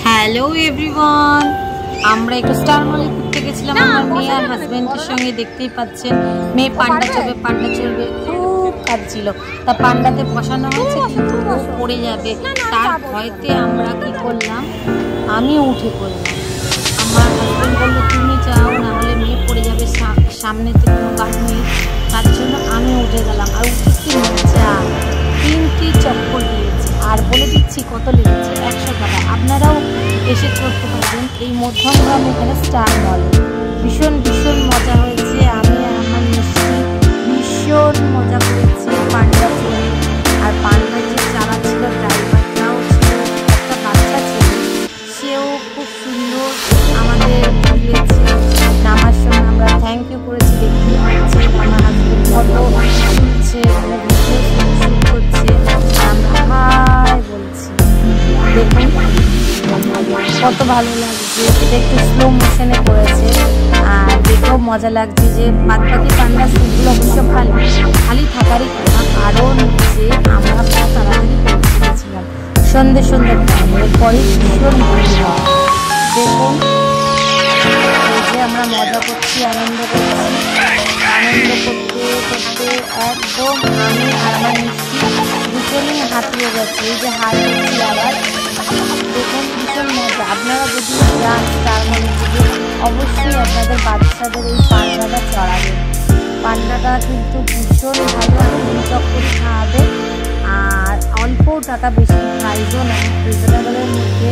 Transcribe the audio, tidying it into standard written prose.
Hello everyone, আমরা একটু star মলে ঘুরতে গেছিলাম আমার মেয়ে আর হাজবেন্ডের সঙ্গে। দেখতেই পাচ্ছেন মেয়ে পান্ডা চলবে খুব কাঁদছিল। তা পান্ডাতে বসানো হয়েছে কিন্তু ও পড়ে যাবে, তার ভয়তে আমরা কি করলাম, আমি উঠে পড়লাম। আমার হাজবেন্ড বললো তুমি যাও, না হলে মেয়ে পড়ে যাবে, সামনেতে কোনো গাড়ি নেই। তার জন্য আমি উঠে গেলাম। আর উঠে কি মজা, 3টি চক্কর দিয়েছি। আর বলে দিচ্ছি কত লেগেছে, 100 টাকা। আপনারাও এসে করতে পারবেন এই মধ্যমগ্রাম এখানে স্টার মলে। ভীষণ মজা হয়েছে। আমি আর আমার মিষ্টি ভীষণ মজা করেছি পান্ডা চড়ে। আর পান্ডা যে চালাচ্ছিল ড্রাইভারটাও ছিল একটা বাচ্চা ছিল, সেও খুব সুন্দর আমাদের ঘুরিয়েছে। নামার সময় আমরা থ্যাংক ইউ করেছি। দেখতে পাচ্ছি আমার হাজবেন্ড ফটো তুলছে, ভিডিও শুট করছে, আমরা হাই বলছি। দেখুন কত ভালো লাগছে। এটা একটু স্লো মোশনে করেছে আর দেখেও মজা লাগছে। যে বাদবাকি পান্ডা সিটগুলো অবশ্য খালি থাকারই কথা, কারণ যে আমরা তাড়াতাড়ি পৌঁছেছিলাম সন্ধ্যে টাইমে। এরপরে ভীষণ দেখুন এই যে আমরা মজা করছি, আনন্দ করতে একদম আমি আর আমার মিষ্টি দুজনেই হাঁপিয়ে গেছে। এই যে হাত দিচ্ছি আবার। দেখুন ভীষণ মজা। আপনারা যদি যান তার মনে থেকে অবশ্যই আপনাদের বাচ্চাদের এই পান্ডাটা চড়াবেন। পান্ডাটা কিন্তু ভীষণ ভালো, আর 2 চক্করই খাওয়াবে। আর অল্প টাকা, বেশি প্রাইজও নেয়, রিজনেবলের মধ্যে